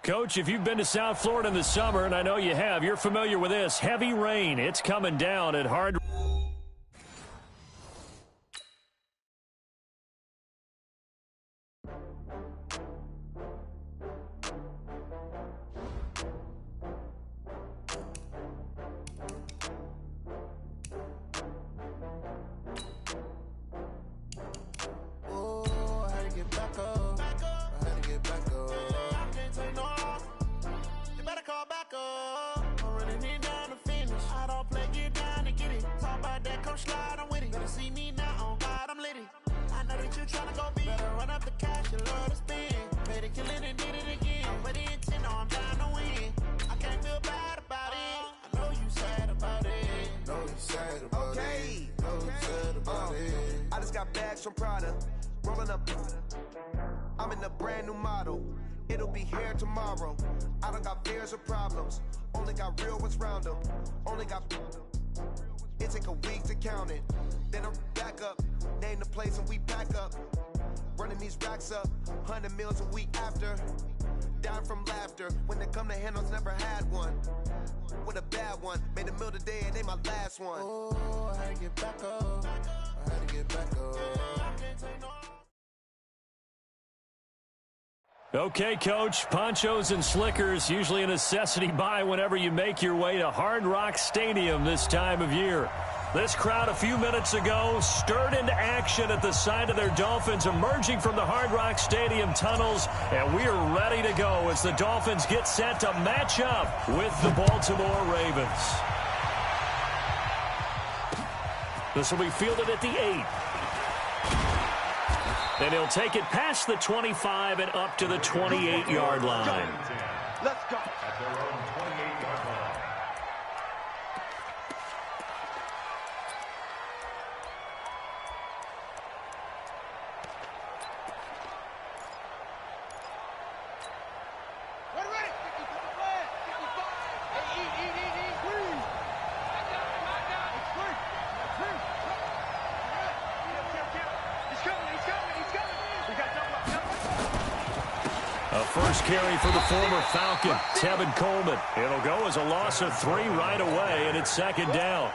Coach, if you've been to South Florida in the summer, and I know you have, you're familiar with this. Heavy rain. It's coming down at Hard. I just got bags from Prada, rolling up. I'm in a brand new model. It'll be here tomorrow. I don't got fears or problems. Only got real ones round them. Only got. It take a week to count it. Then I'm back up. Name the place and we pack up. Running these racks up. 100 meals a week after. Dying from laughter. When they come to handles, never had one. With a bad one. Made a meal today and they my last one. Oh, I had to get back up. I had to get back up. Okay, Coach, ponchos and slickers, usually a necessity buy whenever you make your way to Hard Rock Stadium this time of year. This crowd a few minutes ago stirred into action at the side of their Dolphins emerging from the Hard Rock Stadium tunnels, and we are ready to go as the Dolphins get set to match up with the Baltimore Ravens. This will be fielded at the 8. And he'll take it past the 25 and up to the 28-yard line. Let's go. At their own 28-yard line. Ready. 55. 55. Eat. Please. I got it. It's free. He's coming. A first carry for the former Falcon, Tevin Coleman. It'll go as a loss of 3 right away, and it's second down.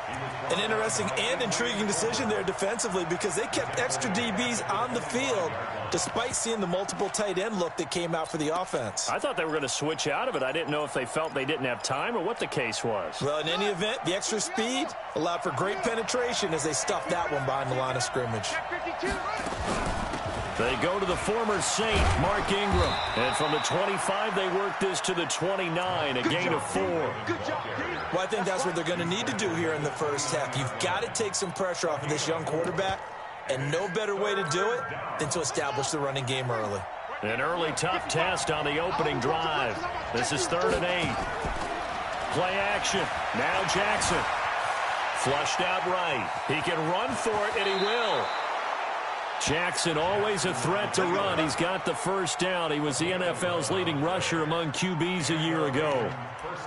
An interesting and intriguing decision there defensively because they kept extra DBs on the field despite seeing the multiple tight end look that came out for the offense. I thought they were going to switch out of it. I didn't know if they felt they didn't have time or what the case was. Well, in any event, the extra speed allowed for great penetration as they stuffed that one behind the line of scrimmage. They go to the former Saint, Mark Ingram. And from the 25, they work this to the 29, a gain of 4. Well, I think that's what they're going to need to do here in the first half. You've got to take some pressure off of this young quarterback, and no better way to do it than to establish the running game early. An early tough test on the opening drive. This is 3rd and 8. Play action. Now Jackson. Flushed out right. He can run for it, and he will. Jackson always a threat to run. He's got the first down. He was the NFL's leading rusher among QBs a year ago.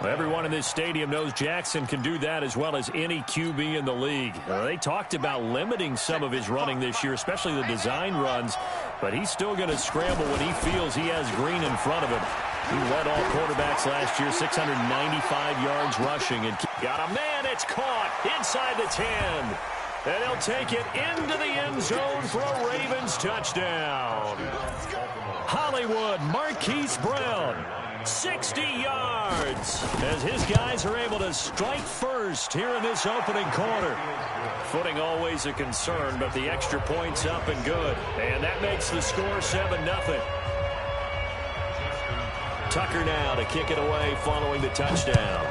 Everyone in this stadium knows Jackson can do that as well as any QB in the league. They talked about limiting some of his running this year, especially the design runs, but he's still going to scramble when he feels he has green in front of him. He led all quarterbacks last year, 695 yards rushing. And got a man, it's caught inside the 10. And he'll take it into the end zone for a Ravens touchdown. Hollywood, Marquise Brown, 60 yards, as his guys are able to strike first here in this opening quarter. Footing always a concern, but the extra point's up and good. And that makes the score 7-0. Tucker now to kick it away following the touchdown.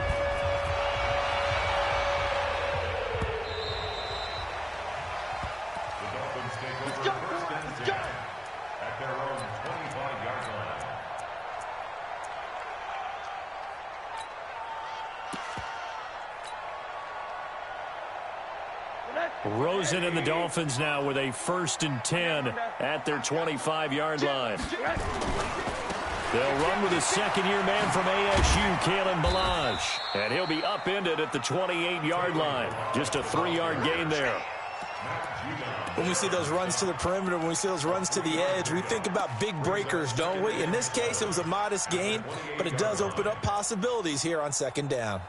Rosen and the Dolphins now with a 1st and 10 at their 25-yard line. They'll run with a second-year man from ASU, Kalen Ballage. And he'll be upended at the 28-yard line. Just a 3-yard gain there. When we see those runs to the perimeter, when we see those runs to the edge, we think about big breakers, don't we? In this case, it was a modest gain, but it does open up possibilities here on second down.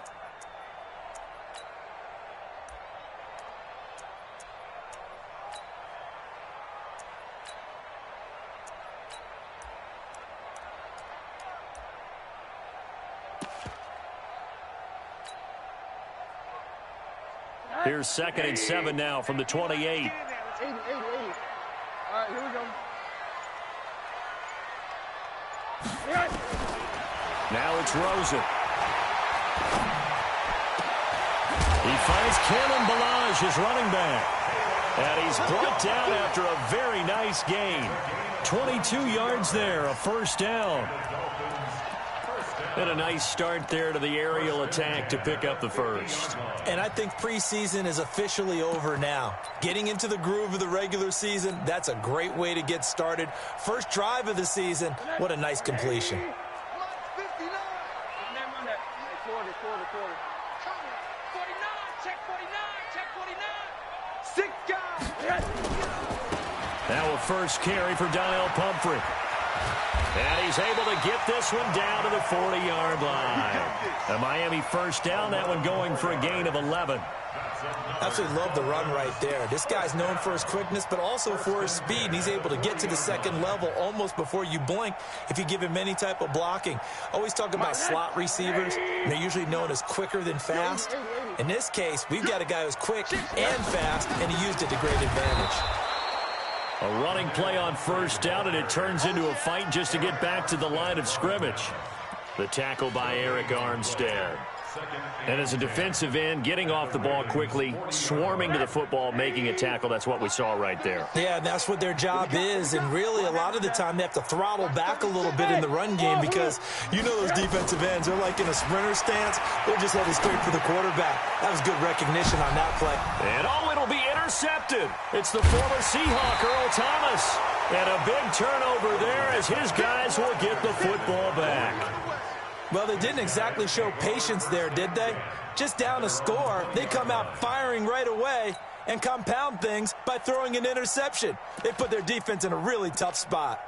Here's 2nd and 7 now from the 28. 80. All right, here we go. Now it's Rosen. He finds Kalen Ballage, his running back. And he's brought down after a very nice gain. 22 yards there, a first down. And a nice start there to the aerial attack to pick up the first. And I think preseason is officially over now. Getting into the groove of the regular season, that's a great way to get started. First drive of the season, what a nice completion. 49. Check 49. 6 guys. Now a first carry for Donnell Pumphrey. And he's able to get this one down to the 40-yard line. A Miami first down, that one going for a gain of 11. Absolutely love the run right there. This guy's known for his quickness, but also for his speed. And he's able to get to the second level almost before you blink if you give him any type of blocking. Always talk about slot receivers, and they're usually known as quicker than fast. In this case, we've got a guy who's quick and fast, and he used it to great advantage. A running play on first down, and it turns into a fight just to get back to the line of scrimmage. The tackle by Eric Armstead. And as a defensive end, getting off the ball quickly, swarming to the football, making a tackle, that's what we saw right there. Yeah, and that's what their job is. And really, a lot of the time, they have to throttle back a little bit in the run game because you know those defensive ends, they're like in a sprinter stance. They're just headed straight for the quarterback. That was good recognition on that play. And it'll be intercepted. It's the former Seahawk, Earl Thomas. And a big turnover there as his guys will get the football back. Well, they didn't exactly show patience there, did they? Just down a score, they come out firing right away and compound things by throwing an interception. They put their defense in a really tough spot.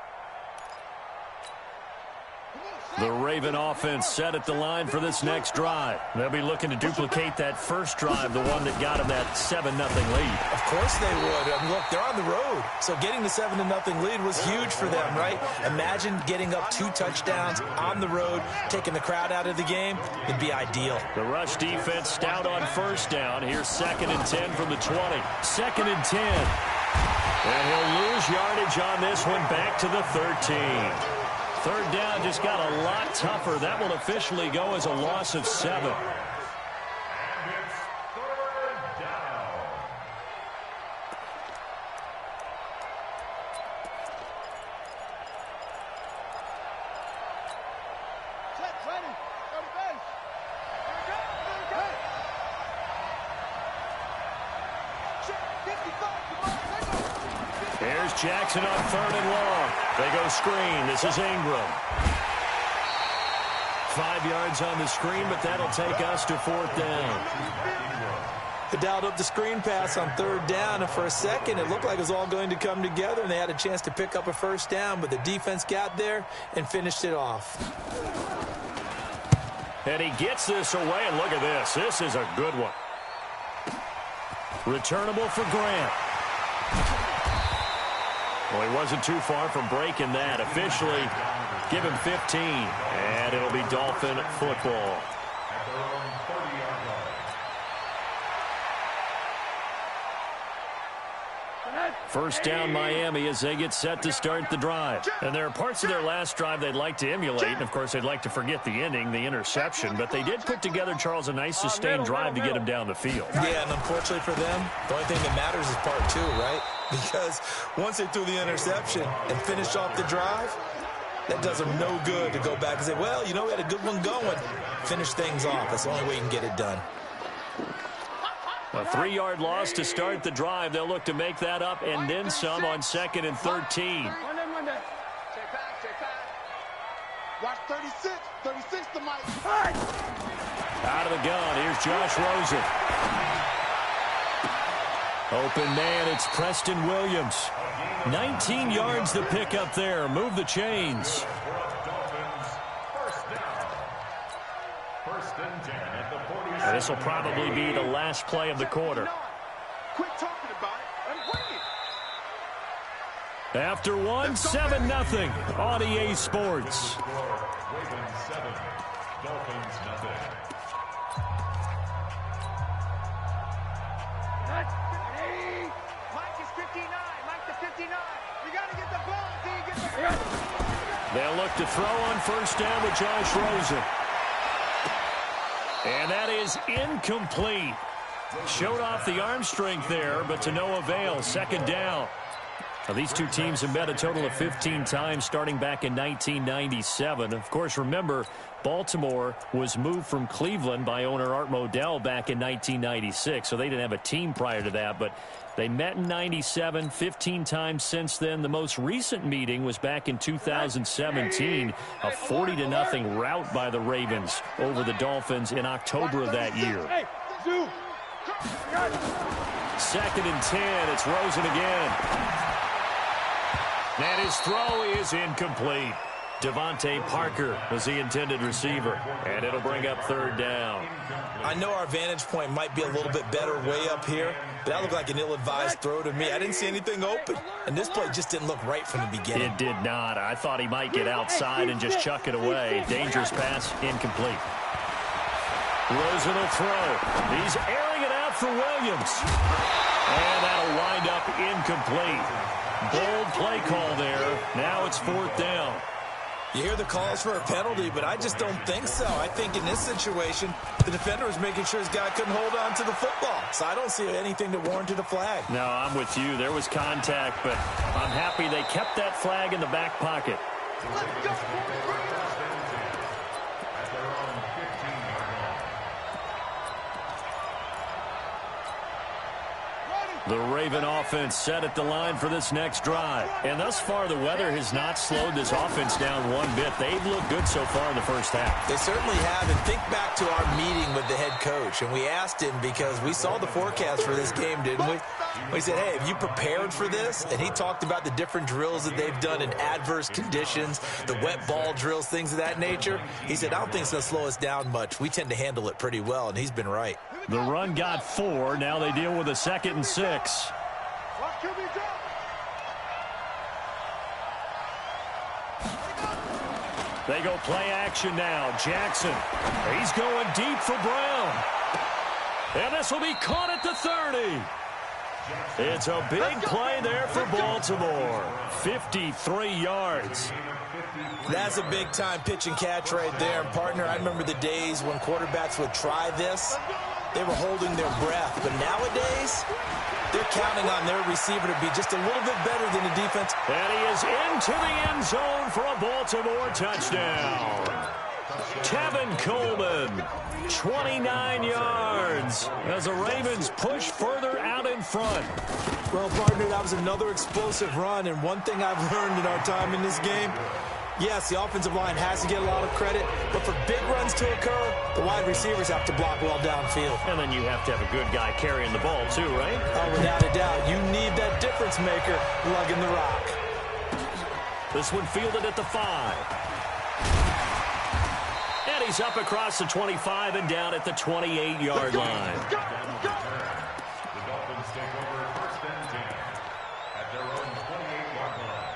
The Raven offense set at the line for this next drive. They'll be looking to duplicate that first drive, the one that got them that 7-0 lead. Of course they would. I mean, look, they're on the road. So getting the 7-0 lead was huge for them, right? Imagine getting up 2 touchdowns on the road, taking the crowd out of the game. It'd be ideal. The rush defense stout on first down. Here's 2nd and 10 from the 20. 2nd and 10. And he'll lose yardage on this one back to the 13. Third down just got a lot tougher. That will officially go as a loss of 7. Here's Jackson on 3rd and long. They go screen. This is Ingram. 5 yards on the screen, but that'll take us to 4th down. They dialed up the screen pass on 3rd down, and for a second, it looked like it was all going to come together, and they had a chance to pick up a first down, but the defense got there and finished it off. And he gets this away, and look at this. This is a good one. Returnable for Grant. Well, he wasn't too far from breaking that. Officially, give him 15, and it'll be Dolphin football. First down Miami as they get set to start the drive. And there are parts of their last drive they'd like to emulate. And, of course, they'd like to forget the ending, the interception. But they did put together, Charles, a nice sustained drive to get him down the field. Yeah, and unfortunately for them, the only thing that matters is part 2, right? Because once they threw the interception and finished off the drive, that does them no good to go back and say, well, you know, we had a good one going. Finish things off. That's the only way you can get it done. A 3-yard loss to start the drive. They'll look to make that up and then some on 2nd and 13. Check back. Watch 36. 36 to Mike. Out of the gun. Here's Josh Rosen. Open man, it's Preston Williams. 19 yards to pick up there. Move the chains. And this will probably be the last play of the quarter. Quit talking about it and bring it. After one, 7-0 on EA Sports. Ravens 7, Dolphins nothing. Mike is 59. Mike to 59. You got to get the ball until you get the... They'll look to throw on first down with Josh Rosen. And that is incomplete. Showed off the arm strength there, but to no avail. Second down. Now, these two teams have met a total of 15 times starting back in 1997. Of course, remember, Baltimore was moved from Cleveland by owner Art Modell back in 1996, so they didn't have a team prior to that, but they met in 97, 15 times since then. The most recent meeting was back in 2017, a 40-0 rout by the Ravens over the Dolphins in October of that year. Second and 10, it's Rosen again. And his throw is incomplete. Devontae Parker was the intended receiver, and it'll bring up third down. I know our vantage point might be a little bit better way up here, but that looked like an ill-advised throw to me. I didn't see anything open, and this play just didn't look right from the beginning. It did not. I thought he might get outside and just chuck it away. Dangerous pass, incomplete. Rosen will throw. He's airing it out for Williams. And that'll wind up incomplete. Bold play call there. Now it's fourth down. You hear the calls for a penalty, but I just don't think so. I think in this situation, the defender was making sure his guy couldn't hold on to the football. So I don't see anything that warranted a flag. No, I'm with you. There was contact, but I'm happy they kept that flag in the back pocket. Let's go. The Raven offense set at the line for this next drive. And thus far, the weather has not slowed this offense down one bit. They've looked good so far in the first half. They certainly have. And think back to our meeting with the head coach. And we asked him because we saw the forecast for this game, didn't we? We said, hey, have you prepared for this? And he talked about the different drills that they've done in adverse conditions, the wet ball drills, things of that nature. He said, I don't think it's going to slow us down much. We tend to handle it pretty well, and he's been right. The run got 4. Now they deal with a 2nd and 6. They go play action now. Jackson. He's going deep for Brown. And this will be caught at the 30. It's a big play there for Baltimore. 53 yards. That's a big-time pitch and catch right there. And, partner, I remember the days when quarterbacks would try this. They were holding their breath. But nowadays, they're counting on their receiver to be just a little bit better than the defense. And he is into the end zone for a Baltimore touchdown. Tevin Coleman, 29 yards as the Ravens push further out in front. Well, partner, that was another explosive run. And one thing I've learned in our time in this game, yes, the offensive line has to get a lot of credit, but for big runs to occur, the wide receivers have to block well downfield. And then you have to have a good guy carrying the ball too, right? Oh, without a doubt. You need that difference maker lugging the rock. This one fielded at the 5. And he's up across the 25 and down at the 28-yard line. The Dolphins take over first and 10 at their own 28-yard line.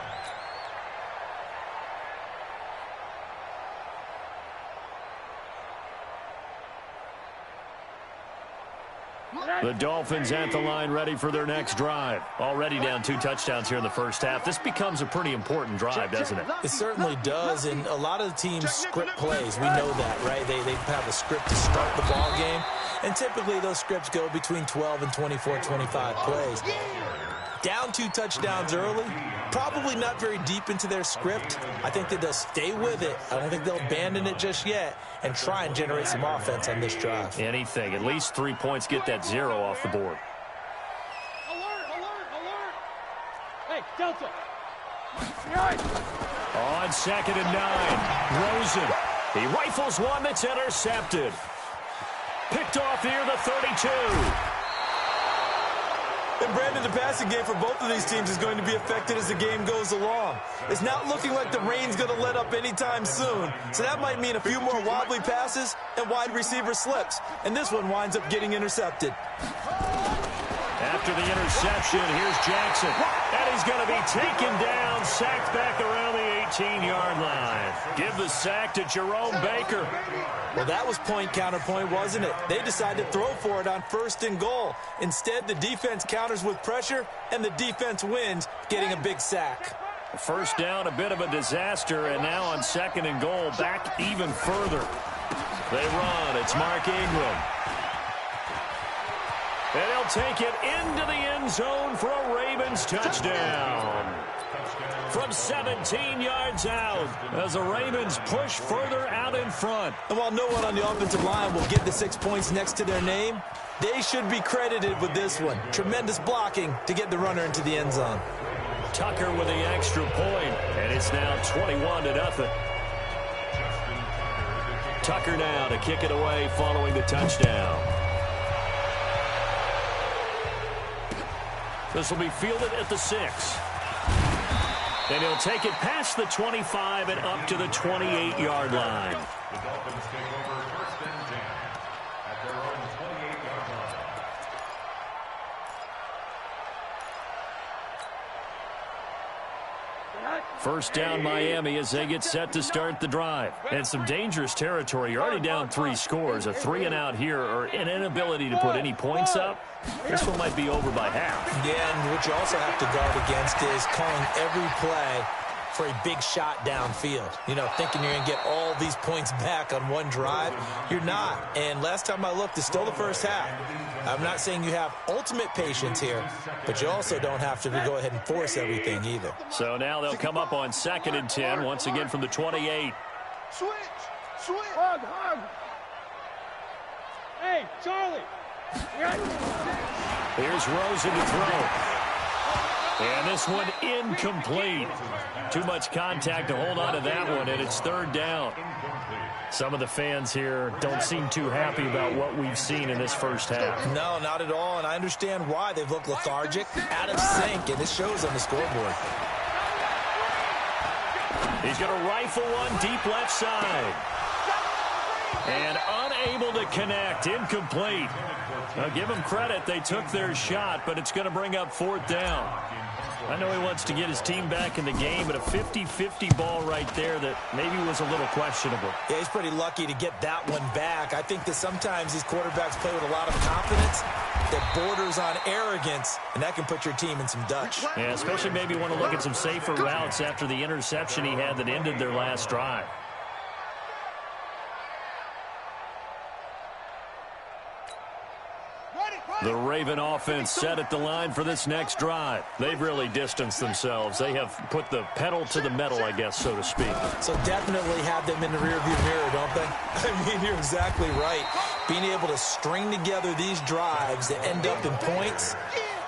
The Dolphins at the line ready for their next drive. Already down 2 touchdowns here in the first half. This becomes a pretty important drive, doesn't it? It certainly does, and a lot of the teams script plays. We know that, right? They have a script to start the ball game, and typically those scripts go between 12 and 24, 25 plays. Down 2 touchdowns early, probably not very deep into their script. I think that they'll stay with it. I don't think they'll abandon it just yet and try and generate some offense on this drive. Anything. At least 3 points, get that 0 off the board. Alert, alert, alert. Hey, Delta. On 2nd and 9, Rosen. He rifles one that's intercepted. Picked off near the 32. And Brandon, the passing game for both of these teams is going to be affected as the game goes along. It's not looking like the rain's going to let up anytime soon, so that might mean a few more wobbly passes and wide receiver slips. And this one winds up getting intercepted. After the interception, here's Jackson. And he's going to be taken down, sacked back around the 18-yard line. Give the sack to Jerome Baker. Well, that was point counterpoint, wasn't it? They decided to throw for it on 1st and goal. Instead, the defense counters with pressure, and the defense wins, getting a big sack. First down, a bit of a disaster, and now on 2nd and goal, back even further. They run. It's Mark Ingram. And he'll take it into the end zone for a Ravens touchdown. From 17 yards out as the Ravens push further out in front. And while no one on the offensive line will get the 6 points next to their name, they should be credited with this one. Tremendous blocking to get the runner into the end zone. Tucker with the extra point, and it's now 21-0. Tucker now to kick it away following the touchdown. This will be fielded at the 6. And he'll take it past the 25 and up to the 28-yard line. The Dolphins take over 1st and 10 at their own 28-yard line. First down Miami as they get set to start the drive. And some dangerous territory. You're already down 3 scores. A 3-and-out here or an inability to put any points up. This one might be over by half. Yeah, and what you also have to guard against is calling every play for a big shot downfield. You know, thinking you're going to get all these points back on one drive. You're not. And last time I looked, it's still the first half. I'm not saying you have ultimate patience here, but you also don't have to go ahead and force everything either. So now they'll come up on 2nd and 10, once again from the 28. Switch. Hug. Hey, Charlie. Here's Rosen to throw. And this one incomplete. Too much contact to hold on to that one, and it's 3rd down. Some of the fans here don't seem too happy about what we've seen in this first half. No, not at all, and I understand why. They've looked lethargic, out of sync, and it shows on the scoreboard. He's going to rifle one deep left side. And unable to connect, incomplete. Now, give them credit, they took their shot, but it's going to bring up 4th down. I know he wants to get his team back in the game, but a 50-50 ball right there that maybe was a little questionable. Yeah, he's pretty lucky to get that one back. I think that sometimes these quarterbacks play with a lot of confidence that borders on arrogance, and that can put your team in some Dutch. Yeah, especially maybe want to look at some safer routes after the interception he had that ended their last drive. The Raven offense set at the line for this next drive. They've really distanced themselves. They have put the pedal to the metal, I guess, so to speak. So definitely have them in the rearview mirror, don't they? I mean, you're exactly right. Being able to string together these drives that end up in points,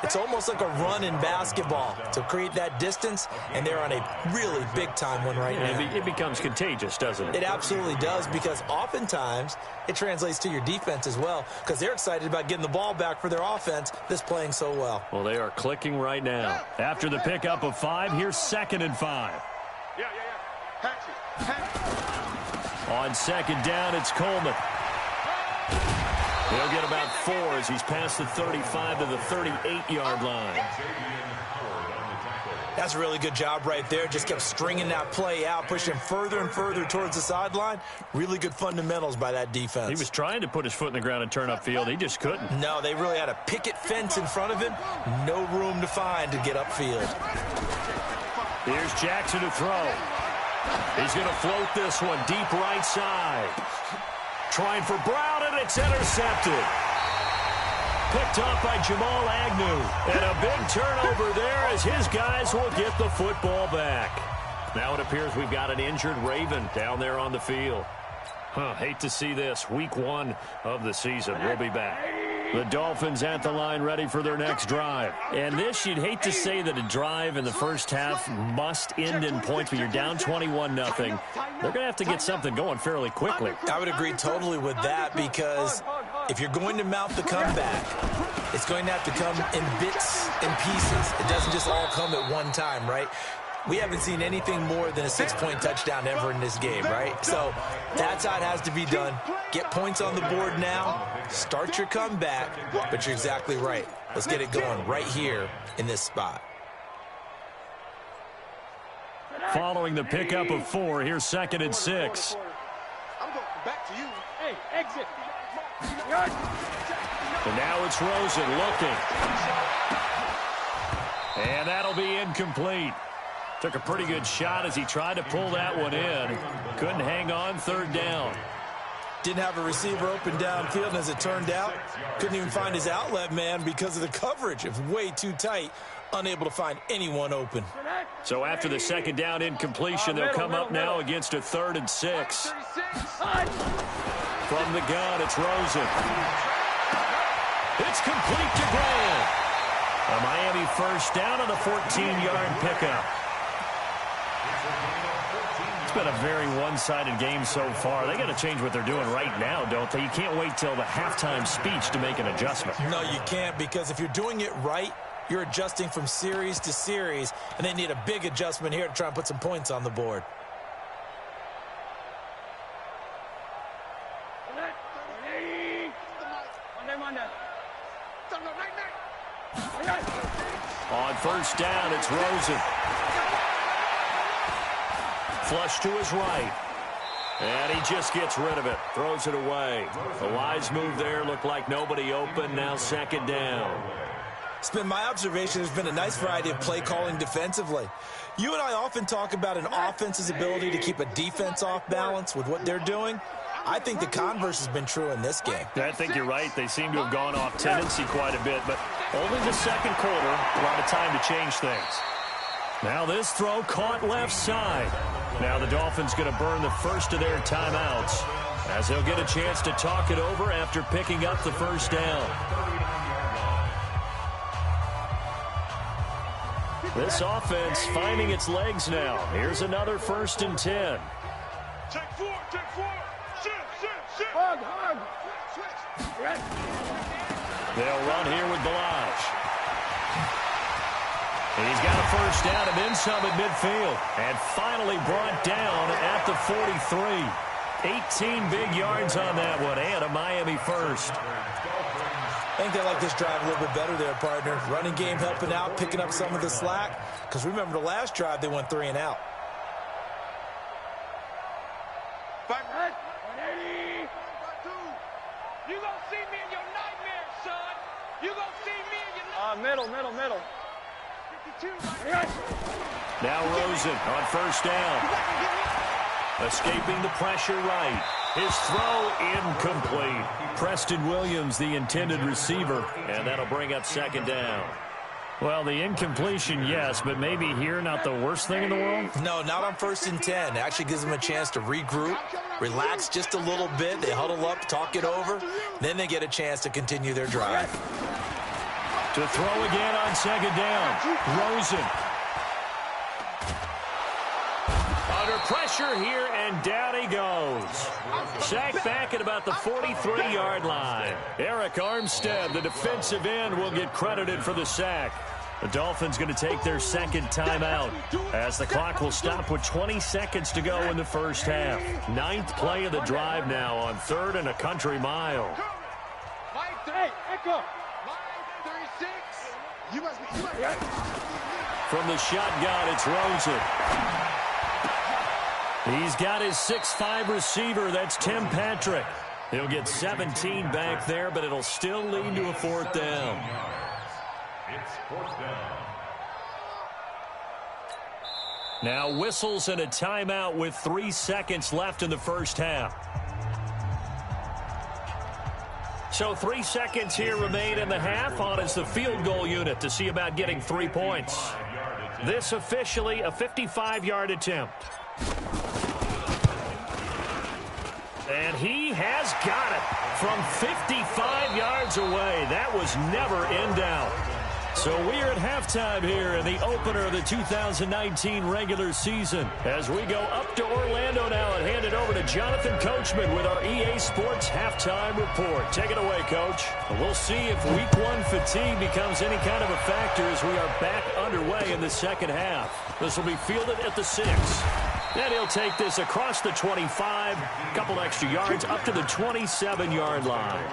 it's almost like a run in basketball to create that distance, and they're on a really big-time one right now. It becomes contagious, doesn't it? It absolutely does, because oftentimes it translates to your defense as well, because they're excited about getting the ball back for their offense that's playing so well. Well, they are clicking right now. After the pickup of 5, here's 2nd and 5. Yeah. On 2nd down, it's Coleman. He'll get about 4 as he's past the 35 to the 38-yard line. That's a really good job right there. Just kept stringing that play out, pushing further and further towards the sideline. Really good fundamentals by that defense. He was trying to put his foot in the ground and turn upfield. He just couldn't. No, they really had a picket fence in front of him. No room to find to get upfield. Here's Jackson to throw. He's going to float this one deep right side. Trying for Brown, and it's intercepted. Picked off by Jamal Agnew. And a big turnover there as his guys will get the football back. Now it appears we've got an injured Raven down there on the field. Hate to see this. Week 1 of the season. We'll be back. The Dolphins at the line ready for their next drive. And this, you'd hate to say that a drive in the first half must end in points, but you're down 21-0. They're going to have to get something going fairly quickly. I would agree totally with that, because if you're going to mount the comeback, it's going to have to come in bits in pieces. It doesn't just all come at one time, right? We haven't seen anything more than a 6-point touchdown ever in this game, right? So that's how it has to be done. Get points on the board now. Start your comeback. But you're exactly right. Let's get it going right here in this spot. Following the pickup of 4, here's 2nd and 6. I'm going back to you. Hey, exit. And now it's Rosen looking. And that'll be incomplete. Took a pretty good shot as he tried to pull that one in. Couldn't hang on, 3rd down. Didn't have a receiver open downfield, and as it turned out, couldn't even find his outlet man because of the coverage. It was way too tight, unable to find anyone open. So after the 2nd down incompletion, they'll come up now against a 3rd and 6. From the gun, it's Rosen. It's complete to Graham. A Miami 1st down on a 14-yard pickup. It's been a very one-sided game so far. They got to change what they're doing right now, don't they? You can't wait till the halftime speech to make an adjustment. No, you can't, because if you're doing it right, you're adjusting from series to series, and they need a big adjustment here to try and put some points on the board. On 1st down, it's Rosen. Flush to his right. And he just gets rid of it. Throws it away. A wise move there. Looked like nobody open. Now 2nd down. It's been my observation there's been a nice variety of play calling defensively. You and I often talk about an offense's ability to keep a defense off balance with what they're doing. I think the converse has been true in this game. I think you're right. They seem to have gone off tendency quite a bit, but only the 2nd quarter. A lot of time to change things. Now this throw caught left side. Now the Dolphins going to burn the first of their timeouts as they'll get a chance to talk it over after picking up the 1st down. This offense finding its legs now. Here's another 1st and 10. Take 4, take 4. Sit. Hug. They'll run here with Balaj. He's got a 1st down and then some at midfield. And finally brought down at the 43. 18 big yards on that one and a Miami 1st. I think they like this drive a little bit better there, partner. Running game helping out, picking up some of the slack. Because remember the last drive, they went 3 and out. 180. You gonna see me in your nightmares, son. You gonna see me in your middle. 52. Now Rosen on 1st down. Escaping the pressure right. His throw incomplete. Preston Williams, the intended receiver, and that'll bring up 2nd down. Well, the incompletion, yes, but maybe here not the worst thing in the world? No, not on 1st and 10. It actually gives them a chance to regroup, relax just a little bit. They huddle up, talk it over. Then they get a chance to continue their drive. To throw again on 2nd down. Rosen. Under pressure here, and down he goes. Sacked back at about the 43-yard line. Eric Armstead, the defensive end, will get credited for the sack. The Dolphins going to take their 2nd timeout as the clock will stop with 20 seconds to go in the 1st half. 9th play of the drive now on 3rd and a country mile. Hey, Echo. 36. You must be. From the shotgun, it's Rosen. He's got his 6'5 receiver. That's Tim Patrick. He'll get 17 back there, but it'll still lead to a 4th down. It's 4th down. Now whistles and a timeout with 3 seconds left in the 1st half. So 3 seconds here remain in the half. On is the field goal unit to see about getting 3 points. This officially a 55-yard attempt. And he has got it from 55 yards away. That was never in doubt. So we are at halftime here in the opener of the 2019 regular season. As we go up to Orlando now and hand it over to Jonathan Coachman with our EA Sports halftime report. Take it away, Coach. We'll see if week one fatigue becomes any kind of a factor as we are back underway in the second half. This will be fielded at the 6. Then he'll take this across the 25, a couple extra yards up to the 27-yard line.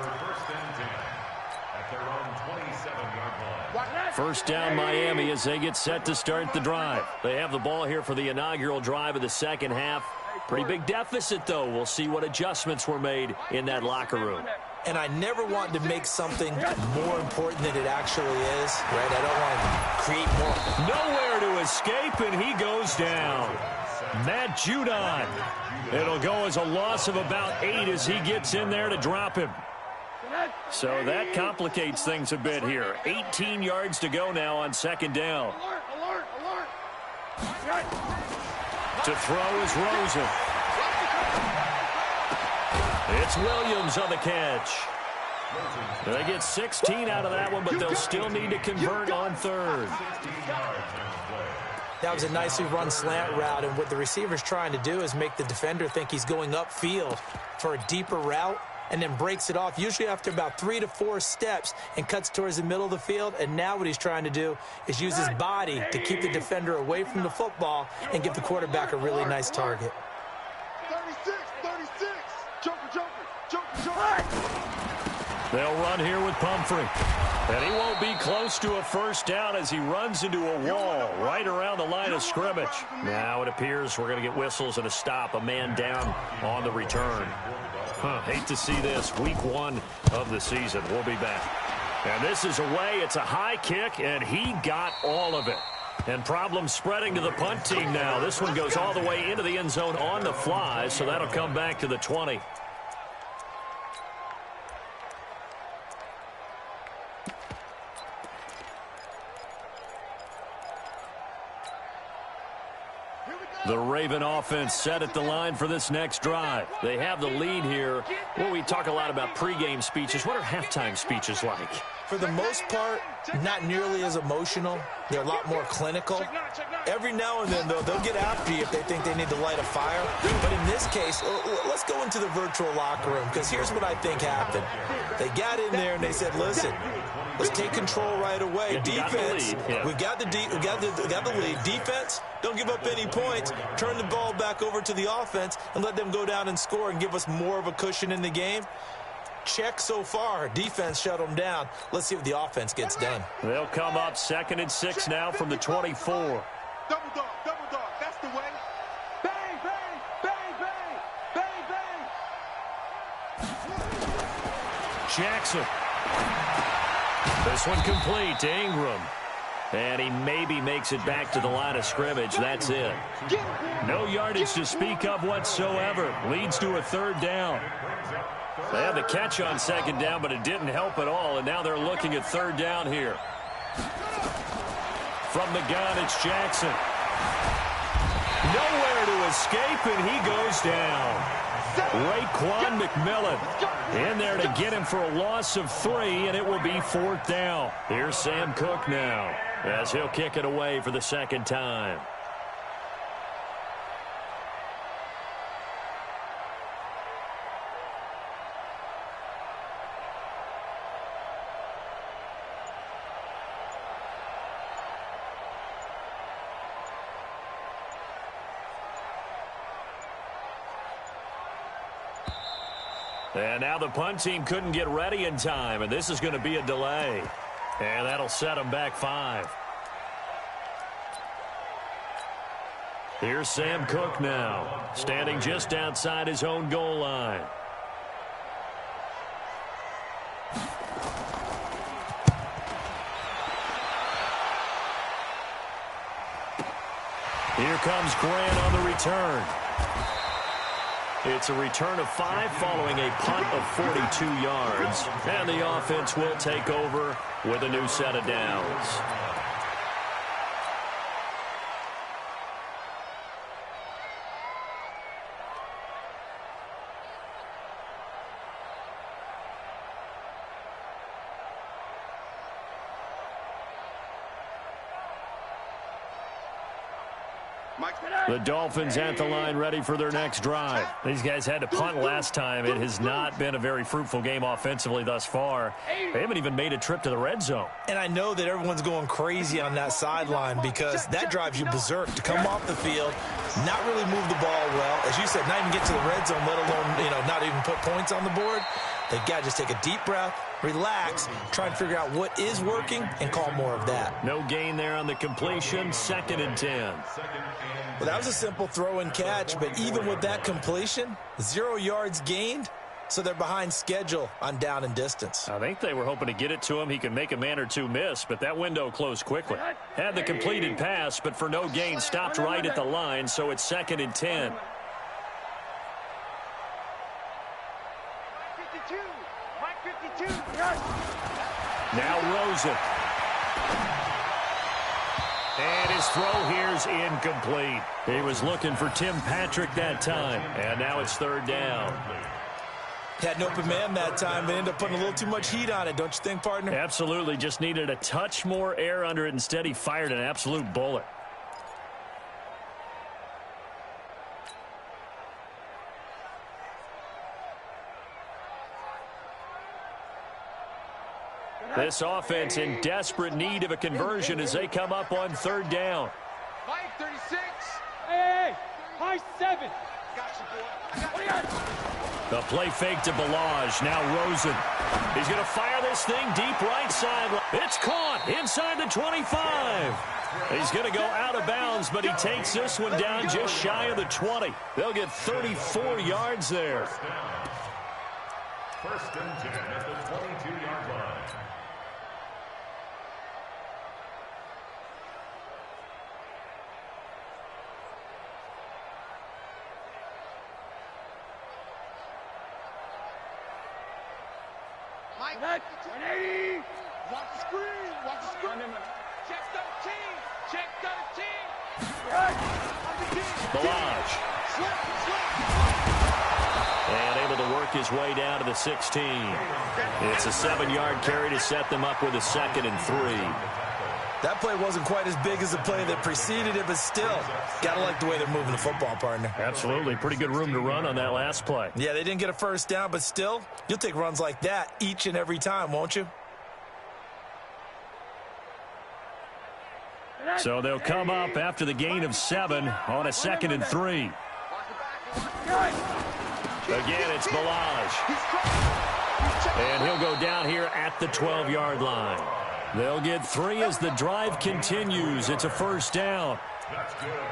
First down Miami as they get set to start the drive. They have the ball here for the inaugural drive of the second half. Pretty big deficit, though. We'll see what adjustments were made in that locker room. And I never want to make something more important than it actually is, right? I don't want to create more. Nowhere to escape, and he goes down. Matt Judon. It'll go as a loss of about 8 as he gets in there to drop him. So that complicates things a bit here. 18 yards to go now on second down. To throw is Rosen. It's Williams on the catch. They get 16 out of that one, but they'll still need to convert on third. That was a nicely run slant route, and what the receiver's trying to do is make the defender think he's going upfield for a deeper route, and then breaks it off, usually after about 3 to 4 steps, and cuts towards the middle of the field. And now what he's trying to do is use his body to keep the defender away from the football and give the quarterback a really nice target. 36, 36. Joker. They'll run here with Pumphrey. And he won't be close to a first down as he runs into a wall right around the line of scrimmage. Now it appears we're going to get whistles and a stop. A man down on the return. Hate to see this. Week one of the season. We'll be back. And this is away. It's a high kick, and he got all of it. And problems spreading to the punt team now. This one goes all the way into the end zone on the fly, so that'll come back to the 20. The Raven offense set at the line for this next drive. They have the lead here. Well, we talk a lot about pregame speeches. What are halftime speeches like? For the most part, not nearly as emotional. They're a lot more clinical. Every now and then, though, they'll get after you if they think they need to light a fire. But in this case, let's go into the virtual locker room, because here's what I think happened. They got in there and they said, listen, let's take control right away. Defense, we got the lead. Defense, don't give up any points. Turn the ball back over to the offense and let them go down and score and give us more of a cushion in the game. Check so far. Defense shut them down. Let's see what the offense gets done. They'll come up 2nd and 6 now from the 24. Double dog. That's the way. Bang, bang, bang, bang, bang, bang. Jackson. This one complete to Ingram. And he maybe makes it back to the line of scrimmage. That's it. No yardage to speak of whatsoever. Leads to a 3rd down. They had the catch on 2nd down, but it didn't help at all. And now they're looking at 3rd down here. From the gun, it's Jackson. Nowhere to escape, and he goes down. Raekwon McMillan in there to get him for a loss of 3, and it will be 4th down. Here's Sam Cook now as he'll kick it away for the 2nd time. And now the punt team couldn't get ready in time, and this is going to be a delay. And that'll set them back 5. Here's Sam Cook now, standing just outside his own goal line. Here comes Grant on the return. It's a return of 5 following a punt of 42 yards. And the offense will take over with a new set of downs. The Dolphins at the line ready for their next drive. These guys had to punt last time. It has not been a very fruitful game offensively thus far. They haven't even made a trip to the red zone. And I know that everyone's going crazy on that sideline because that drives you berserk to come off the field, not really move the ball well. As you said, not even get to the red zone, let alone, not even put points on the board. They got to just take a deep breath, relax, try and figure out what is working, and call more of that. No gain there on the completion, 2nd and 10. Well, that was a simple throw and catch, but even with that completion, 0 yards gained, so they're behind schedule on down and distance. I think they were hoping to get it to him. He could make a man or two miss, but that window closed quickly. Had the completed pass, but for no gain, stopped right at the line, so it's 2nd and 10. Now Rosen. And his throw here's incomplete. He was looking for Tim Patrick that time, and now it's 3rd down. Had an open man that time, but ended up putting a little too much heat on it, don't you think, partner? Absolutely. Just needed a touch more air under it. Instead, he fired an absolute bullet. This offense in desperate need of a conversion as they come up on 3rd down. Mike, 36. Hey, high 7. The play fake to Balaj. Now Rosen. He's going to fire this thing deep right side. It's caught inside the 25. He's going to go out of bounds, but he takes this one down just shy of the 20. They'll get 34 yards there. 1st and 10 at the 22-yard line. Mike, 180. Watch the screen. Watch the screen. Check 13. Check 13. Right. Balaj. And able to work his way down to the 16. It's a 7-yard carry to set them up with a 2nd and 3. That play wasn't quite as big as the play that preceded it, but still, got to like the way they're moving the football, partner. Absolutely. Pretty good room to run on that last play. Yeah, they didn't get a 1st down, but still, you'll take runs like that each and every time, won't you? So they'll come up after the gain of 7 on a 2nd and 3. Again, it's Balaj. And he'll go down here at the 12-yard line. They'll get 3 as the drive continues. It's a 1st down.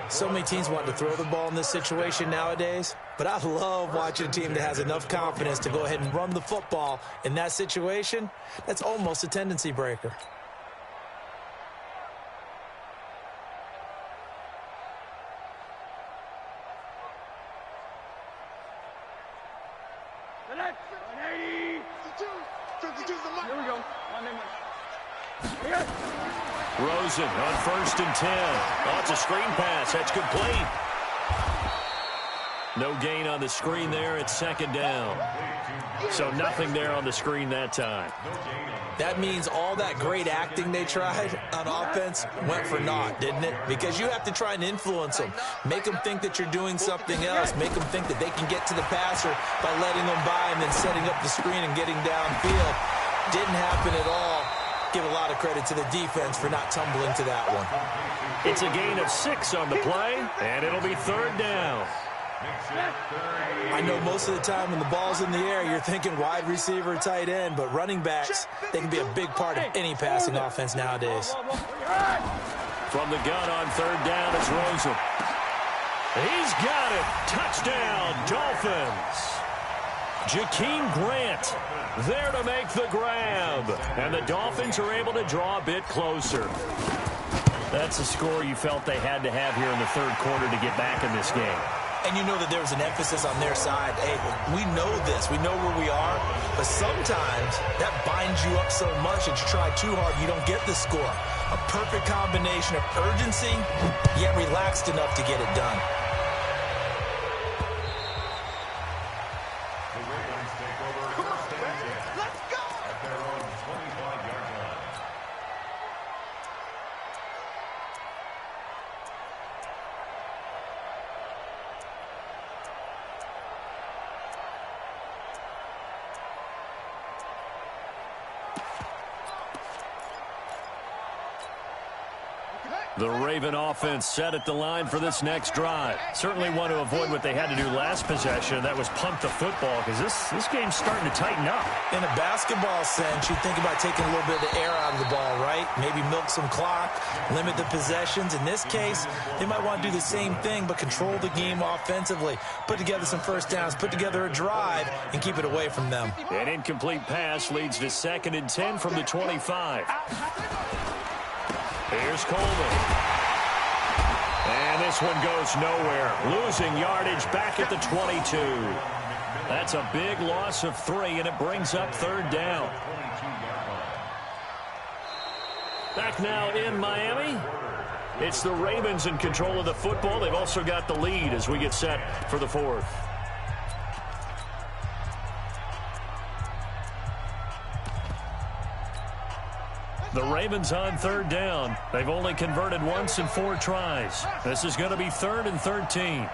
So many teams want to throw the ball in this situation nowadays, but I love watching a team that has enough confidence to go ahead and run the football in that situation. That's almost a tendency breaker. Here we go. Rosen on 1st and 10. Oh, it's a screen pass. That's complete. No gain on the screen there. It's 2nd down. So nothing there on the screen that time. That means all that great acting they tried on offense went for naught, didn't it? Because you have to try and influence them. Make them think that you're doing something else. Make them think that they can get to the passer by letting them by and then setting up the screen and getting downfield. Didn't happen at all. Give a lot of credit to the defense for not tumbling to that one. It's a gain of 6 on the play, and it'll be 3rd down. I know most of the time when the ball's in the air, you're thinking wide receiver, tight end, but running backs, they can be a big part of any passing offense nowadays. From the gun on 3rd down, it's Rosen. He's got it. Touchdown, Dolphins. Jakeem Grant there to make the grab. And the Dolphins are able to draw a bit closer. That's a score you felt they had to have here in the 3rd quarter to get back in this game. And you know that there was an emphasis on their side. Hey, we know this. We know where we are. But sometimes that binds you up so much that you try too hard, you don't get the score. A perfect combination of urgency, yet relaxed enough to get it done. The Ravens take over 1st and 10. Let's go. At their own 25-yard line. The Raven offense set at the line for this next drive. Certainly want to avoid what they had to do last possession. That was punt the football, because this game's starting to tighten up. In a basketball sense, you think about taking a little bit of the air out of the ball, right? Maybe milk some clock, limit the possessions. In this case, they might want to do the same thing, but control the game offensively. Put together some first downs, put together a drive, and keep it away from them. An incomplete pass leads to 2nd and 10 from the 25. Here's Coleman. And this one goes nowhere. Losing yardage back at the 22. That's a big loss of 3, and it brings up 3rd down. Back now in Miami. It's the Ravens in control of the football. They've also got the lead as we get set for the 4th. The Ravens on 3rd down. They've only converted once in 4 tries. This is going to be 3rd and 13.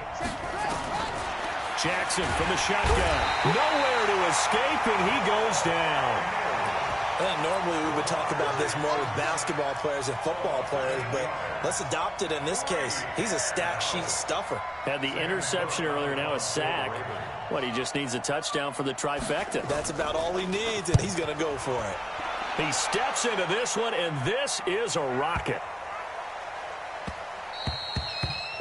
Jackson from the shotgun. Nowhere to escape, and he goes down. Normally we would talk about this more with basketball players and football players, but let's adopt it in this case. He's a stat sheet stuffer. Had the interception earlier, now a sack. He just needs a touchdown for the trifecta. That's about all he needs, and he's going to go for it. He steps into this one, and this is a rocket.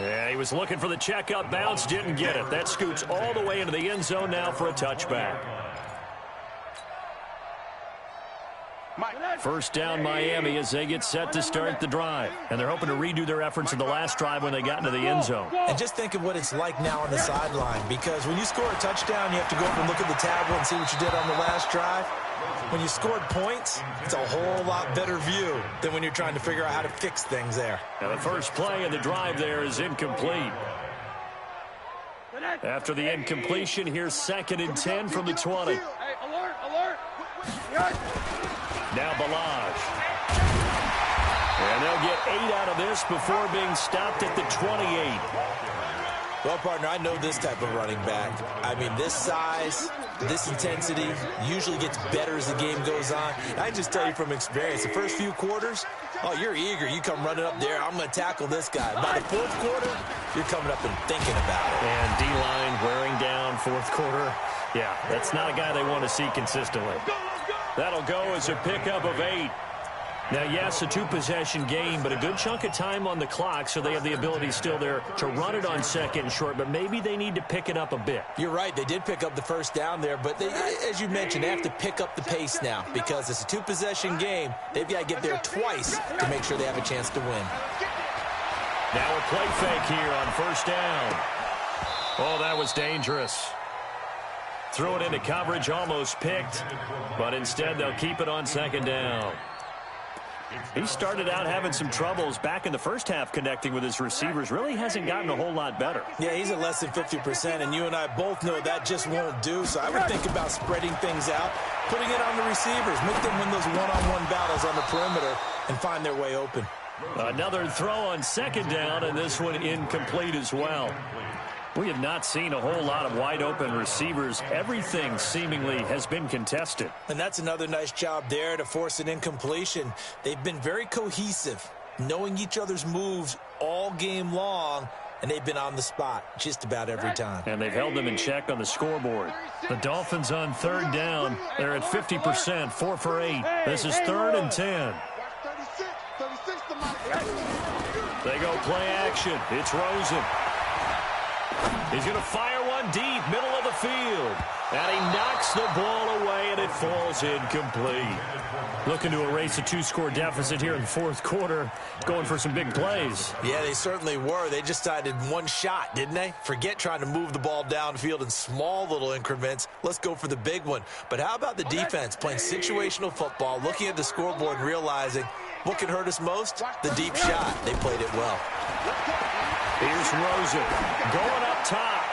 Yeah, he was looking for the checkup bounce, didn't get it. That scoots all the way into the end zone now for a touchback. First down Miami as they get set to start the drive. And they're hoping to redo their efforts in the last drive when they got into the end zone. And just think of what it's like now on the sideline, because when you score a touchdown, you have to go up and look at the tablet and see what you did on the last drive. When you scored points, it's a whole lot better view than when you're trying to figure out how to fix things there. And the first play of the drive there is incomplete. After the incompletion, here's 2nd and 10 from the 20. Hey, alert. Now Balaj. And they'll get 8 out of this before being stopped at the 28. Well, partner, I know this type of running back. I mean, this size, this intensity usually gets better as the game goes on. I just tell you from experience, the first few quarters, you're eager. You come running up there, I'm going to tackle this guy. By the 4th quarter, you're coming up and thinking about it. And D-line wearing down 4th quarter. Yeah, that's not a guy they want to see consistently. That'll go as a pickup of 8. Now, yes, a 2-possession game, but a good chunk of time on the clock, so they have the ability still there to run it on 2nd and short, but maybe they need to pick it up a bit. You're right. They did pick up the first down there, but they, as you mentioned, they have to pick up the pace now because it's a 2-possession game. They've got to get there twice to make sure they have a chance to win. Now a play fake here on 1st down. Oh, that was dangerous. Threw it into coverage, almost picked, but instead they'll keep it on 2nd down. He started out having some troubles back in the first half connecting with his receivers. Really hasn't gotten a whole lot better. Yeah, he's at less than 50%, and you and I both know that just won't do. So I would think about spreading things out, putting it on the receivers, make them win those one-on-one battles on the perimeter and find their way open. Another throw on 2nd down, and this one incomplete as well. We have not seen a whole lot of wide-open receivers. Everything seemingly has been contested. And that's another nice job there to force an incompletion. They've been very cohesive, knowing each other's moves all game long, and they've been on the spot just about every time. And they've held them in check on the scoreboard. The Dolphins on 3rd down. They're at 50%, 4 for 8. This is 3rd and 10. They go play action. It's Rosen. He's going to fire one deep, middle of the field. And he knocks the ball away, and it falls incomplete. Looking to erase a 2-score deficit here in the 4th quarter. Going for some big plays. Yeah, they certainly were. They just decided one shot, didn't they? Forget trying to move the ball downfield in small little increments. Let's go for the big one. But how about the defense playing situational football, looking at the scoreboard and realizing what can hurt us most? The deep shot. They played it well. Here's Rosen going up top.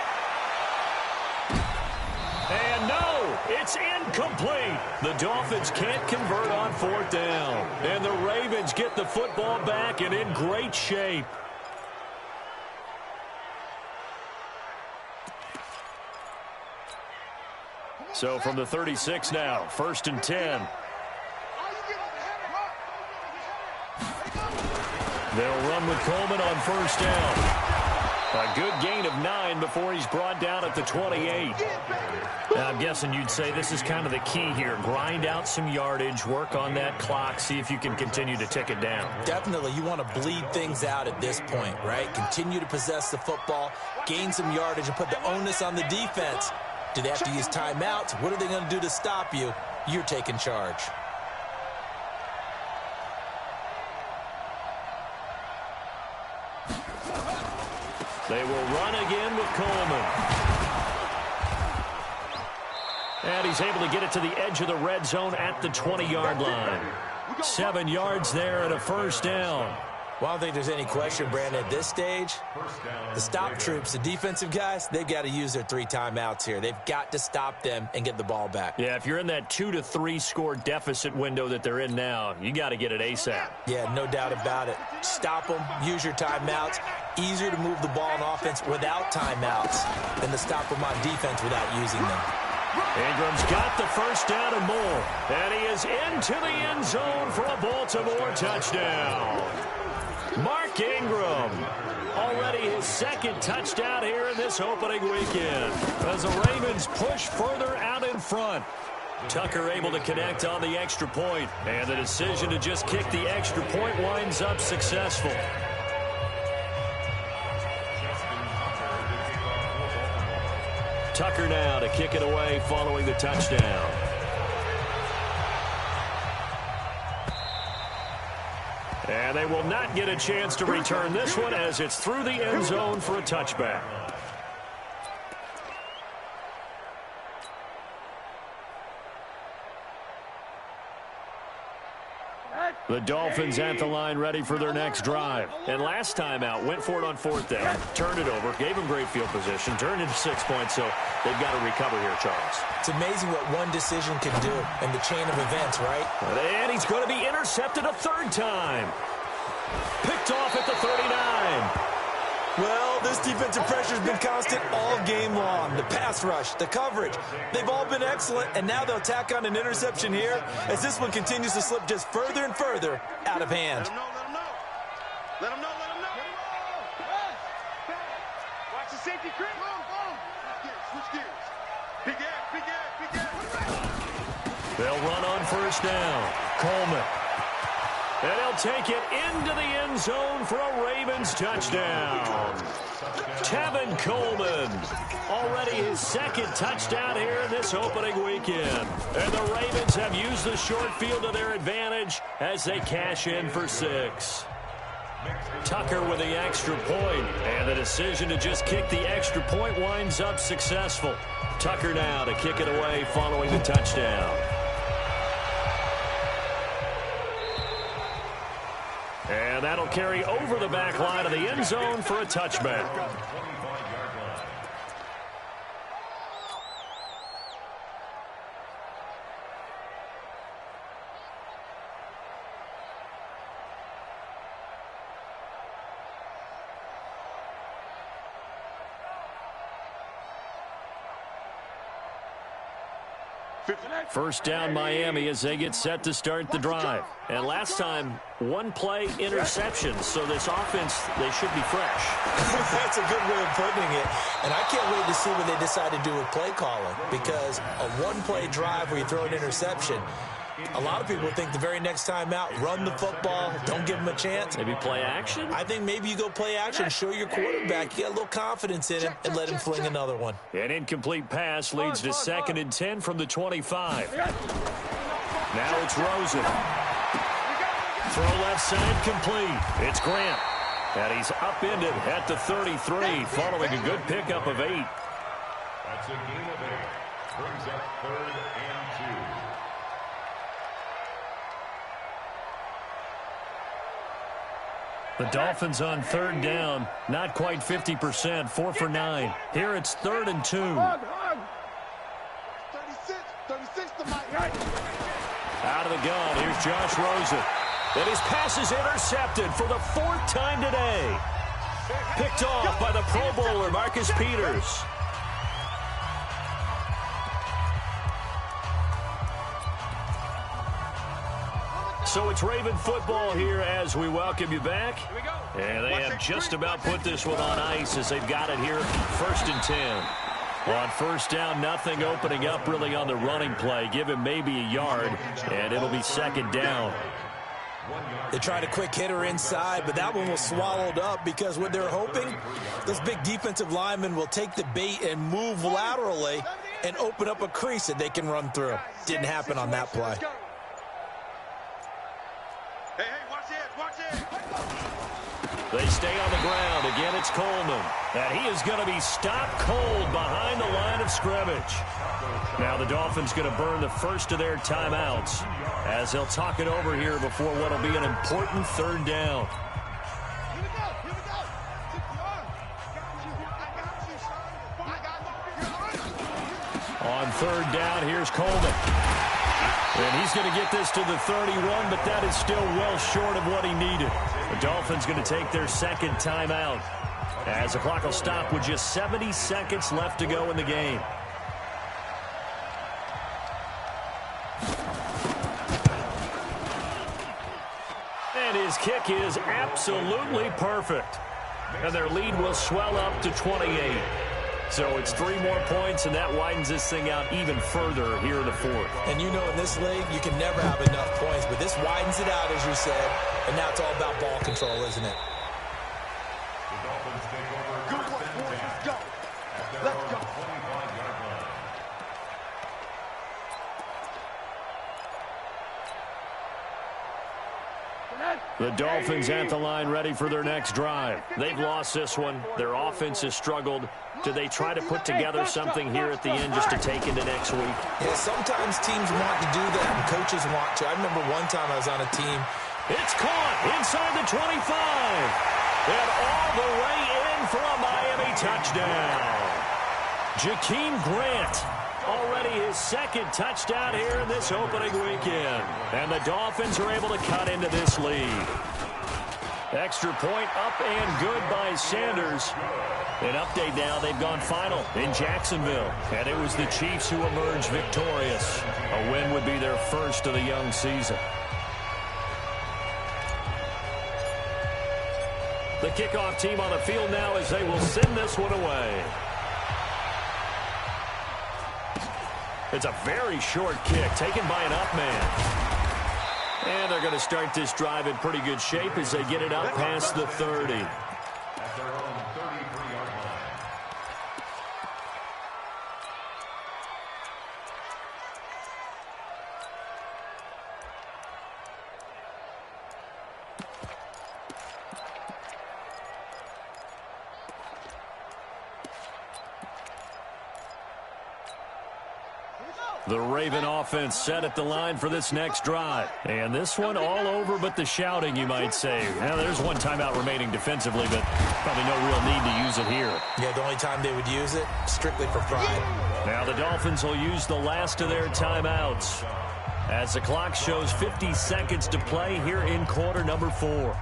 And no, it's incomplete. The Dolphins can't convert on 4th down. And the Ravens get the football back and in great shape. So from the 36 now, 1st and 10. They'll run with Coleman on first down. A good gain of 9 before he's brought down at the 28. Now, I'm guessing you'd say this is kind of the key here. Grind out some yardage, work on that clock, see if you can continue to tick it down. Definitely, you want to bleed things out at this point, right? Continue to possess the football, gain some yardage, and put the onus on the defense. Do they have to use timeouts? What are they going to do to stop you? You're taking charge. They will run again with Coleman. And he's able to get it to the edge of the red zone at the 20-yard line. 7 yards there and a first down. Well, I don't think there's any question, Brandon, at this stage, the stop troops, the defensive guys, they've got to use their 3 timeouts here. They've got to stop them and get the ball back. Yeah, if you're in that 2 to 3 score deficit window that they're in now, you got to get it ASAP. Yeah, no doubt about it. Stop them, use your timeouts. Easier to move the ball on offense without timeouts than to stop them on defense without using them. Ingram's got the first down and more. And he is into the end zone for a Baltimore touchdown. Mark Ingram, already his 2nd touchdown here in this opening weekend, as the Ravens push further out in front. Tucker able to connect on the extra point, and the decision to just kick the extra point winds up successful. Tucker now to kick it away following the touchdown. And they will not get a chance to return this one as it's through the end zone for a touchback. The Dolphins at the line ready for their next drive. And last time out, went for it on 4th down, turned it over, gave them great field position, turned into 6 points, so they've got to recover here, Charles. It's amazing what one decision can do in the chain of events, right? And he's going to be intercepted a 3rd time. Picked off at the 39. Well, this defensive pressure has been constant all game long. The pass rush, the coverage, they've all been excellent, and now they'll tack on an interception here as this one continues to slip just further and further out of hand. Let him know. Watch the safety creep. Switch gears. Big air. They'll run on first down. Coleman. And he'll take it into the end zone for a Ravens touchdown. Tevin Coleman, already his 2nd touchdown here in this opening weekend. And the Ravens have used the short field to their advantage as they cash in for 6. Tucker with the extra point, and the decision to just kick the extra point winds up successful. Tucker now to kick it away following the touchdown. And that'll carry over the back line of the end zone for a touchback. First down Miami as they get set to start the drive. And last time, 1 play interception, so this offense, they should be fresh. That's a good way of putting it. And I can't wait to see what they decide to do with play calling, because a 1-play drive where you throw an interception, a lot of people think the very next time out, run the football, don't give them a chance. Maybe play action? I think maybe you go play action, show your quarterback you got a little confidence in him, and let him fling another one. An incomplete pass leads to 2nd and 10 from the 25. Now it's Rosen. Throw left side complete. It's Grant. And he's upended at the 33 following a good pickup of 8. That's a gain of 8. Brings up 3rd and 2. The Dolphins on 3rd down, not quite 50%, 4 for 9. Here it's 3rd and 2. 36 to Mike. Out of the gun, here's Josh Rosen. And his pass is intercepted for the 4th time today. Picked off by the Pro Bowler, Marcus Peters. So it's Raven football here as we welcome you back. And they have just about put this one on ice as they've got it here, 1st and 10. On first down, nothing opening up really on the running play. Give him maybe a yard, and it'll be 2nd down. They tried a quick hitter inside, but that one was swallowed up because what they're hoping, those big defensive linemen will take the bait and move laterally and open up a crease that they can run through. Didn't happen on that play. Hey, watch it. They stay on the ground. Again, it's Coleman. And he is going to be stopped cold behind the line of scrimmage. Now the Dolphins going to burn the first of their timeouts as they'll talk it over here before what will be an important 3rd down. On 3rd down, here's Coleman. And he's going to get this to the 31, but that is still well short of what he needed. The Dolphins going to take their 2nd timeout as the clock will stop with just 70 seconds left to go in the game. And his kick is absolutely perfect. And their lead will swell up to 28. So it's 3 more points, and that widens this thing out even further here in the 4th. And you know in this league, you can never have enough points, but this widens it out, as you said, and now it's all about ball control, isn't it? The Dolphins take over 1st and 10 at their own 25-yard line. The Dolphins at the line ready for their next drive. They've lost this one. Their offense has struggled. Do they try to put together something here at the end just to take into next week? Yeah, sometimes teams want to do that and coaches want to. I remember one time I was on a team. It's caught inside the 25. And all the way in for a Miami touchdown. Jakeem Grant. Already his 2nd touchdown here in this opening weekend. And the Dolphins are able to cut into this lead. Extra point up and good by Sanders. An update now, they've gone final in Jacksonville. And it was the Chiefs who emerged victorious. A win would be their first of the young season. The kickoff team on the field now as they will send this one away. It's a very short kick taken by an up man. And they're going to start this drive in pretty good shape as they get it up past the 30. At their own 33-yard line. The Raven offense set at the line for this next drive. And this one all over but the shouting, you might say. Now, there's one timeout remaining defensively, but probably no real need to use it here. Yeah, the only time they would use it, strictly for pride. Now the Dolphins will use the last of their timeouts as the clock shows 50 seconds to play here in quarter number 4.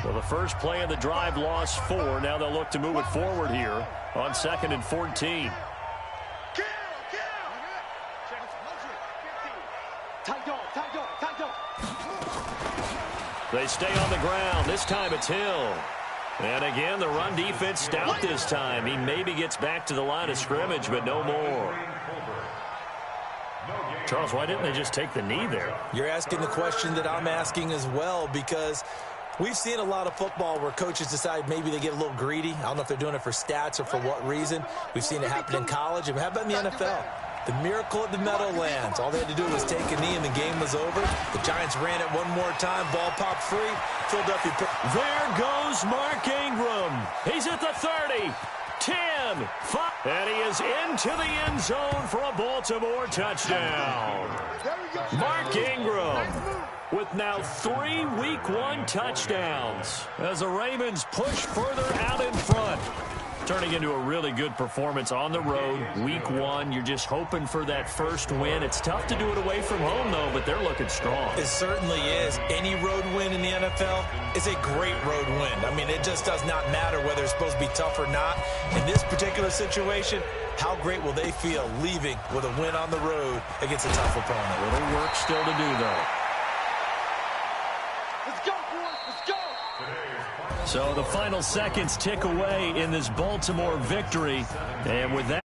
Well, the first play of the drive lost 4. Now they'll look to move it forward here on 2nd and 14. They stay on the ground. This time it's Hill. And again, the run defense stout this time. He maybe gets back to the line of scrimmage, but no more. Charles, why didn't they just take the knee there? You're asking the question that I'm asking as well, because we've seen a lot of football where coaches decide maybe they get a little greedy. I don't know if they're doing it for stats or for what reason. We've seen it happen in college. And how about in the NFL? The miracle at the Meadowlands. All they had to do was take a knee and the game was over. The Giants ran it one more time. Ball popped free. Philadelphia. There goes Mark Ingram. He's at the 30, 10, 5. And he is into the end zone for a Baltimore touchdown. Mark Ingram with now 3 Week 1 touchdowns as the Ravens push further out in front. Turning into a really good performance on the road. Week 1, you're just hoping for that first win. It's tough to do it away from home, though, but they're looking strong. It certainly is. Any road win in the NFL is a great road win. I mean, it just does not matter whether it's supposed to be tough or not. In this particular situation, how great will they feel leaving with a win on the road against a tough opponent? Little work still to do, though. So the final seconds tick away in this Baltimore victory. And with that,